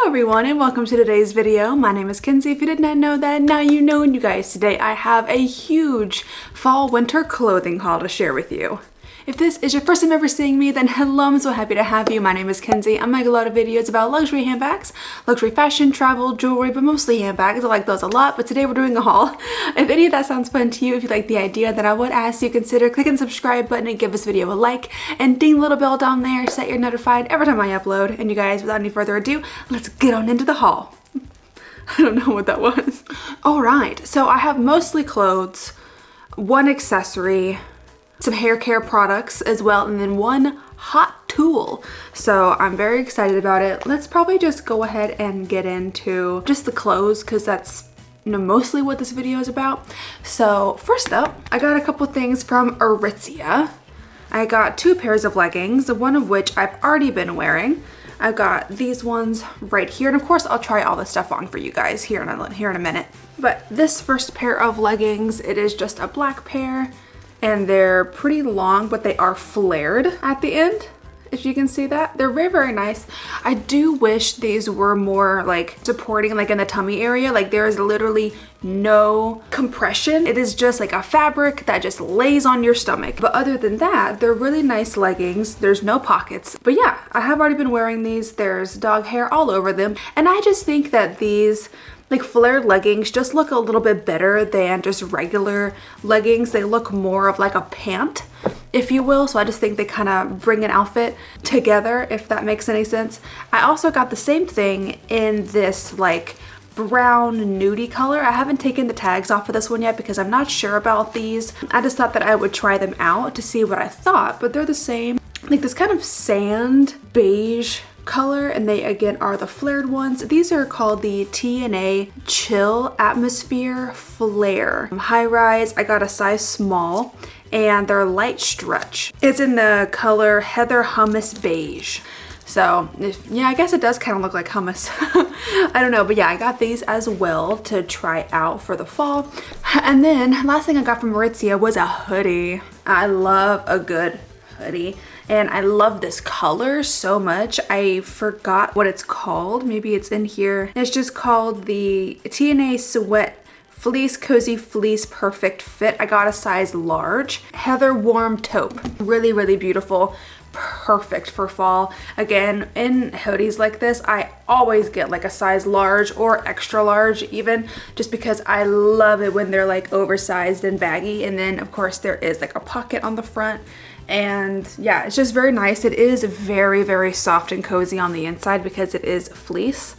everyone and welcome to today's video. My name is Kenzie. If you did not know that, now you know. And you guys, today I have a huge fall winter clothing haul to share with you. If this is your first time ever seeing me, then hello, I'm so happy to have you. My name is Kenzie. I make a lot of videos about luxury handbags, luxury fashion, travel, jewelry, but mostly handbags. I like those a lot, but today we're doing a haul. If any of that sounds fun to you, if you like the idea, then I would ask you consider clicking the subscribe button and give this video a like, and ding the little bell down there so that you're notified every time I upload. And you guys, without any further ado, let's get on into the haul. I don't know what that was. All right, so I have mostly clothes, one accessory, some hair care products as well, and then one hot tool. So I'm very excited about it. Let's probably just go ahead and get into just the clothes because that's mostly what this video is about. So first up, I got a couple things from Aritzia. I got two pairs of leggings, one of which I've already been wearing. I've got these ones right here, and of course I'll try all this stuff on for you guys here in a minute. But this first pair of leggings, it is just a black pair. And they're pretty long, but they are flared at the end, if you can see that. They're very, very nice. I do wish these were more like supporting like in the tummy area. Like there is literally no compression. It is just like a fabric that just lays on your stomach. But other than that, they're really nice leggings. There's no pockets. But yeah, I have already been wearing these. There's dog hair all over them. And I just think that these like flared leggings just look a little bit better than just regular leggings. They look more of like a pant, if you will. So I just think they kind of bring an outfit together, if that makes any sense. I also got the same thing in this like brown nudie color. I haven't taken the tags off of this one yet because I'm not sure about these. I just thought that I would try them out to see what I thought, but they're the same. Like this kind of sand beige color, and they again are the flared ones. These are called the TNA Chill Atmosphere Flare high rise. I got a size small and they're light stretch. It's in the color Heather Hummus Beige. So yeah, I guess it does kind of look like hummus. I don't know, but yeah, I got these as well to try out for the fall. And then last thing I got from Aritzia was a hoodie. I love a good hoodie. And I love this color so much. I forgot what it's called. Maybe it's in here. It's just called the TNA Sweat Fleece Cozy Fleece Perfect Fit. I got a size large. Heather Warm Taupe. Really, really beautiful. Perfect for fall. Again, in hoodies like this, I always get like a size large or extra large even, just because I love it when they're like oversized and baggy. And then of course there is like a pocket on the front. And yeah, it's just very nice. It is very, very soft and cozy on the inside because it is fleece,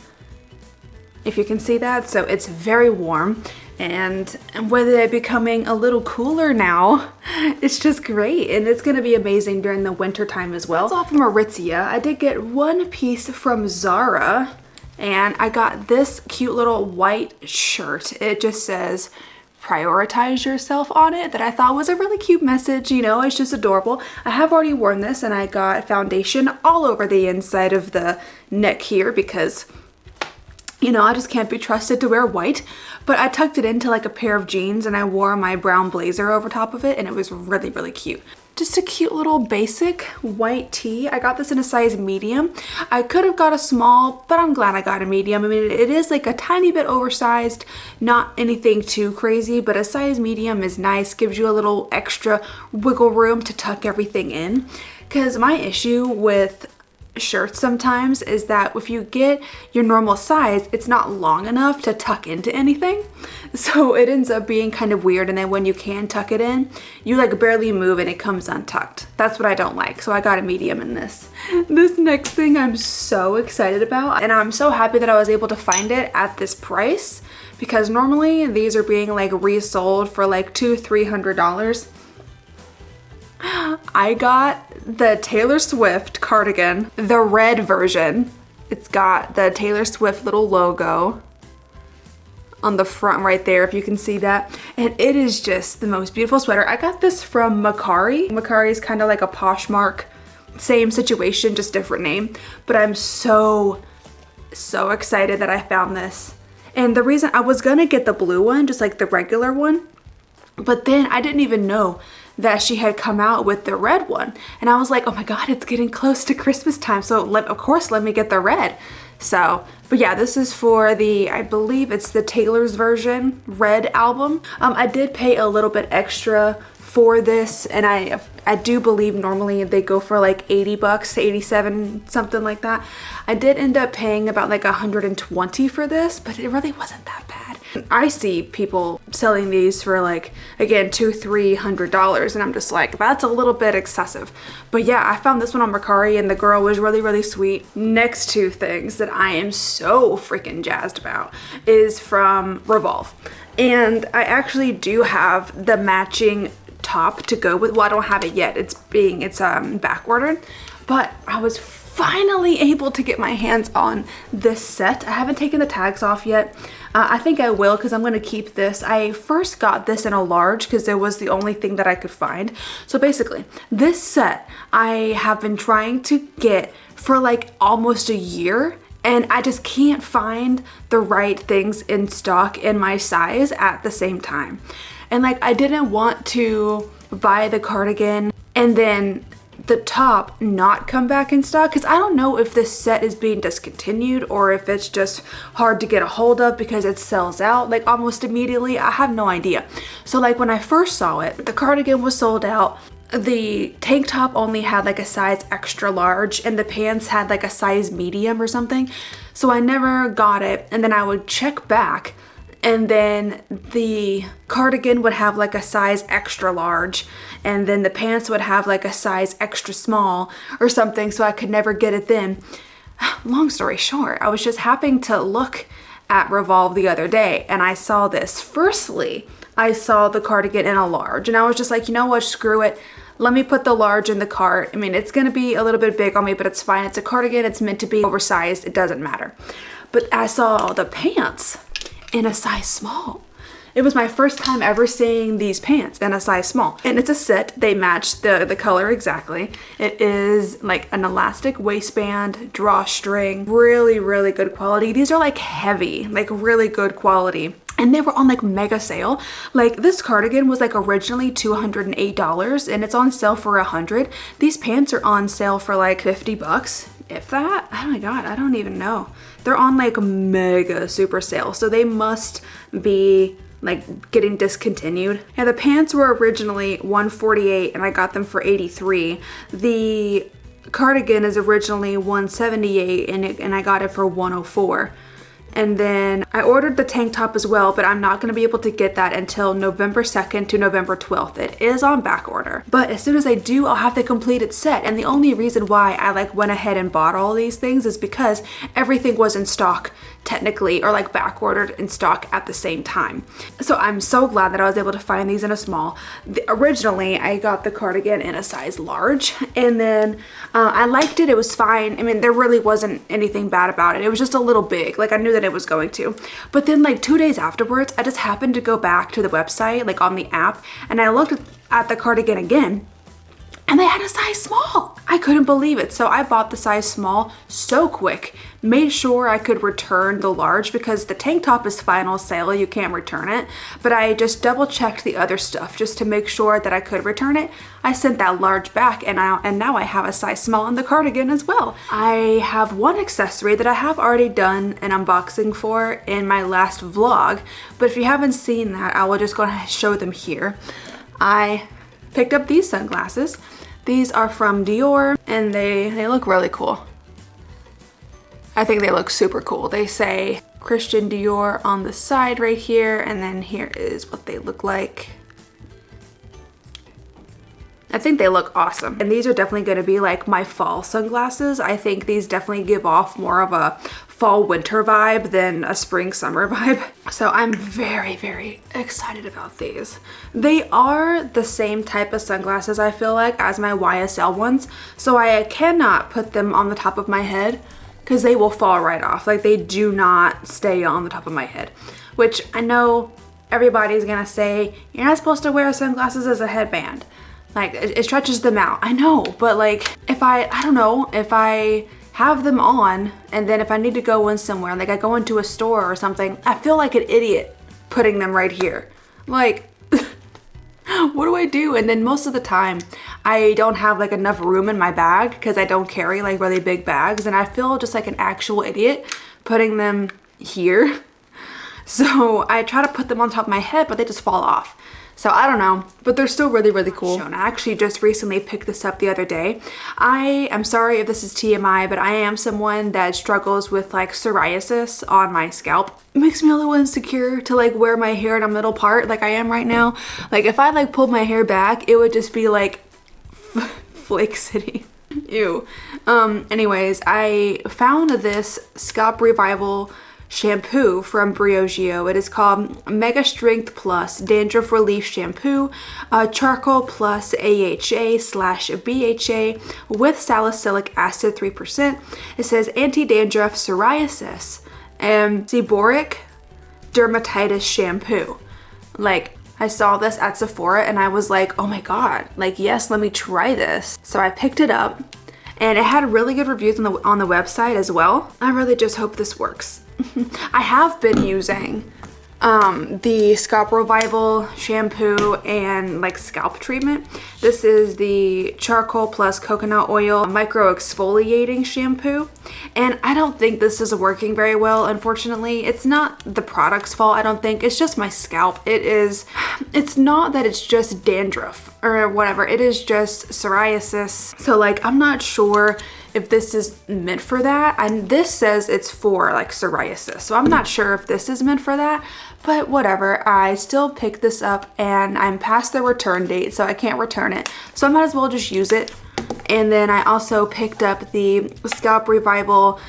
if you can see that. So it's very warm, and with it becoming a little cooler now, it's just great. And it's gonna be amazing during the winter time as well. It's all from Aritzia. I did get one piece from Zara, and I got this cute little white shirt. It just says prioritize yourself on it, that I thought was a really cute message. You know, it's just adorable. I have already worn this, and I got foundation all over the inside of the neck here because, you know, I just can't be trusted to wear white. But I tucked it into like a pair of jeans, and I wore my brown blazer over top of it, and it was really, really cute. Just a cute little basic white tee. I got this in a size medium. I could have got a small, but I'm glad I got a medium. I mean, it is like a tiny bit oversized, not anything too crazy, but a size medium is nice, gives you a little extra wiggle room to tuck everything in. Because my issue with shirts sometimes is that if you get your normal size, it's not long enough to tuck into anything. So it ends up being kind of weird, and then when you can tuck it in, you like barely move and it comes untucked. That's what I don't like. So I got a medium in this. This next thing I'm so excited about, and I'm so happy that I was able to find it at this price, because normally these are being like resold for like $200–300. I got the Taylor Swift cardigan, the red version. It's got the Taylor Swift little logo on the front right there, if you can see that. And it is just the most beautiful sweater. I got this from Macari. Macari is kind of like a Poshmark, same situation, just different name. But I'm so excited that I found this. And the reason I was gonna get the blue one, just like the regular one, But then I didn't even know that she had come out with the red one. And I was like, oh my God, it's getting close to Christmas time. So of course, let me get the red. So, but yeah, this is for the, I believe it's the Taylor's version red album. I did pay a little bit extra for this, and I do believe normally they go for like 80 bucks, 87, something like that. I did end up paying about like 120 for this, but it really wasn't that bad. I see people selling these for like, again, $200-300, and I'm just like, that's a little bit excessive. But yeah, I found this one on Mercari, and the girl was really, really sweet. Next two things that I am so freaking jazzed about is from Revolve. And I actually do have the matching top to go with. Well, I don't have it yet. It's back ordered, but I was finally able to get my hands on this set. I haven't taken the tags off yet. I think I will, because I'm going to keep this. I first got this in a large because it was the only thing that I could find. So basically, this set I have been trying to get for like almost a year, and I just can't find the right things in stock in my size at the same time. And like, I didn't want to buy the cardigan and then the top not come back in stock, because I don't know if this set is being discontinued or if it's just hard to get a hold of because it sells out like almost immediately. I have no idea. So like, when I first saw it, the cardigan was sold out. The tank top only had like a size extra large, and the pants had like a size medium or something. So I never got it, and then I would check back, and then the cardigan would have like a size extra large, and then the pants would have like a size extra small or something, so I could never get it then. Long story short, I was just happening to look at Revolve the other day, and I saw this. Firstly, I saw the cardigan in a large, and I was just like, you know what, screw it. Let me put the large in the cart. I mean, it's gonna be a little bit big on me, but it's fine. It's a cardigan, it's meant to be oversized, it doesn't matter. But I saw the pants in a size small. It was my first time ever seeing these pants in a size small. And it's a set, they match the color exactly. It is like an elastic waistband, drawstring, really, really good quality. These are like heavy, like really good quality. And they were on like mega sale. Like, this cardigan was like originally $208 and it's on sale for $100. These pants are on sale for like 50 bucks, if that. Oh my God, I don't even know. They're on like mega super sale, so they must be like getting discontinued. Yeah, the pants were originally $148 and I got them for $83. The cardigan is originally $178 and I got it for $104. And then I ordered the tank top as well, but I'm not going to be able to get that until November 2nd to November 12th. It is on back order. But as soon as I do, I'll have the completed set. And the only reason why I like went ahead and bought all these things is because everything was in stock technically, or like back ordered in stock at the same time. So I'm so glad that I was able to find these in a small. Originally, I got the cardigan in a size large, and then I liked it. It was fine. I mean, there really wasn't anything bad about it. It was just a little big. Like, I knew that it was going to. But then like 2 days afterwards, I just happened to go back to the website, like on the app, and I looked at the cardigan again, and they had a size small. I couldn't believe it. So I bought the size small so quick, made sure I could return the large because the tank top is final sale, you can't return it. But I just double checked the other stuff just to make sure that I could return it. I sent that large back, and now I have a size small in the cardigan as well. I have one accessory that I have already done an unboxing for in my last vlog, but if you haven't seen that, I will just go ahead and show them here. I picked up these sunglasses. These are from Dior, and they look really cool. I think they look super cool. They say Christian Dior on the side right here, and then here is what they look like. I think they look awesome. And these are definitely gonna be like my fall sunglasses. I think these definitely give off more of a fall winter vibe than a spring summer vibe. So I'm very, very excited about these. They are the same type of sunglasses, I feel like, as my YSL ones. So I cannot put them on the top of my head because they will fall right off. Like, they do not stay on the top of my head, which I know everybody's gonna say, you're not supposed to wear sunglasses as a headband. Like, it stretches them out. I know, but like, if I don't know, if I have them on and then if I need to go in somewhere, like I go into a store or something, I feel like an idiot putting them right here. Like, what do I do? And then most of the time I don't have like enough room in my bag because I don't carry like really big bags, and I feel just like an actual idiot putting them here. So I try to put them on top of my head, but they just fall off. So I don't know, but they're still really, really cool. I actually just recently picked this up the other day. I am sorry if this is TMI, but I am someone that struggles with like psoriasis on my scalp. It makes me a little insecure to like wear my hair in a middle part like I am right now. Like if I like pulled my hair back, it would just be like Flake City. Ew. Anyways, I found this Scalp Revival shampoo from Briogeo. It is called Mega Strength Plus Dandruff Relief Shampoo, Charcoal Plus AHA/BHA with salicylic acid 3%. It says anti-dandruff, psoriasis, and seborrheic dermatitis shampoo. Like, I saw this at Sephora and I was like, oh my god, like yes, let me try this. So I picked it up and it had really good reviews on the website as well. I really just hope this works. I have been using the Scalp Revival shampoo and like scalp treatment. This is the Charcoal Plus Coconut Oil Micro Exfoliating Shampoo, and I don't think this is working very well, unfortunately. It's not the product's fault, I don't think. It's just my scalp. It's not that it's just dandruff or whatever. It is just psoriasis. So like, I'm not sure if this is meant for that, and this says it's for like psoriasis, so I'm not sure if this is meant for that, but whatever. I still picked this up and I'm past the return date, so I can't return it, so I might as well just use it. And then I also picked up the Scalp Revival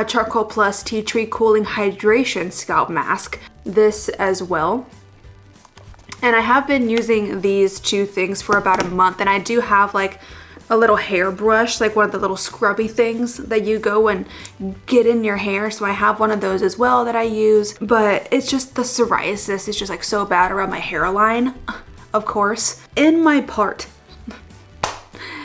Charcoal Plus Tea Tree Cooling Hydration Scalp Mask, this as well. And I have been using these two things for about a month, and I do have like a little hair brush, like one of the little scrubby things that you go and get in your hair. So I have one of those as well that I use, but it's just the psoriasis is just like so bad around my hairline, of course, in my part.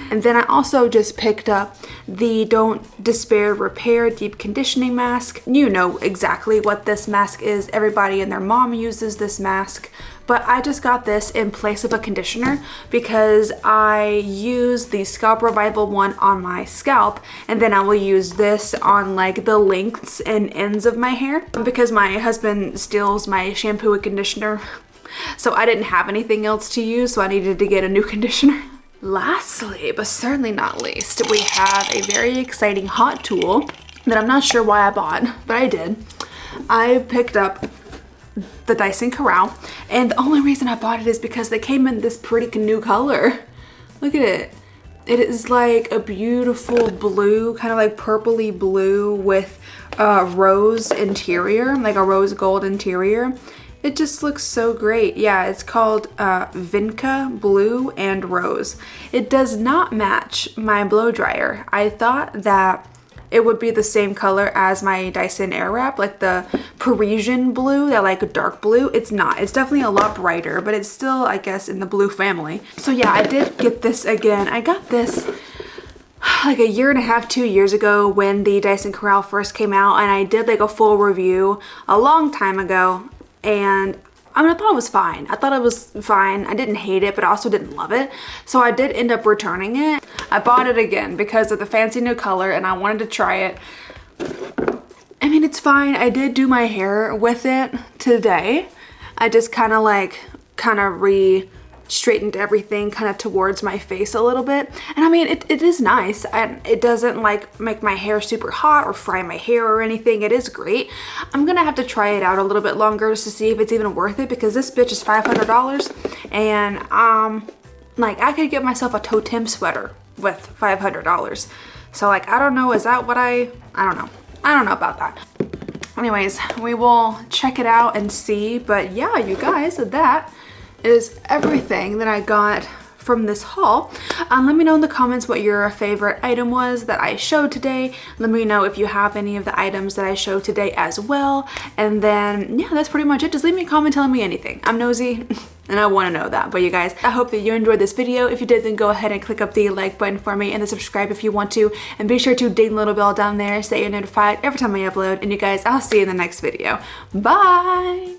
And then I also just picked up the Don't Despair Repair Deep Conditioning Mask. You know exactly what this mask is. Everybody and their mom uses this mask. But I just got this in place of a conditioner because I use the Scalp Revival one on my scalp, and then I will use this on like the lengths and ends of my hair because my husband steals my shampoo and conditioner. So I didn't have anything else to use, so I needed to get a new conditioner. Lastly, but certainly not least, we have a very exciting hot tool that I'm not sure why I bought, but I did. I picked up the Dyson Corral, and the only reason I bought it is because they came in this pretty new color. Look at it. It is like a beautiful blue, kind of like purpley blue with rose interior, like a rose gold interior. It just looks so great. Yeah, it's called Vinca Blue and Rose. It does not match my blow dryer. I thought that it would be the same color as my Dyson Airwrap, like the Parisian blue, that like dark blue. It's not. It's definitely a lot brighter, but it's still, I guess, in the blue family. So yeah, I did get this again. I got this like a year and a half, 2 years ago when the Dyson Corral first came out, and I did like a full review a long time ago. And I mean, I thought it was fine. I thought it was fine. I didn't hate it, but I also didn't love it. So I did end up returning it. I bought it again because of the fancy new color and I wanted to try it. I mean, it's fine. I did do my hair with it today. I just kind of straightened everything kind of towards my face a little bit, and I mean it is nice, and it doesn't like make my hair super hot or fry my hair or anything. It is great. I'm gonna have to try it out a little bit longer just to see if it's even worth it, because this bitch is $500, and like I could get myself a totem sweater with $500. So like, I don't know, is that what I don't know about that. Anyways, we will check it out and see. But yeah, you guys, that is everything that I got from this haul. Let me know in the comments what your favorite item was that I showed today. Let me know if you have any of the items that I showed today as well. And then yeah, that's pretty much it. Just leave me a comment telling me anything. I'm nosy and I want to know that. But you guys, I hope that you enjoyed this video. If you did, then go ahead and click up the like button for me and then subscribe if you want to. And be sure to ding the little bell down there so that you're notified every time I upload. And you guys, I'll see you in the next video. Bye!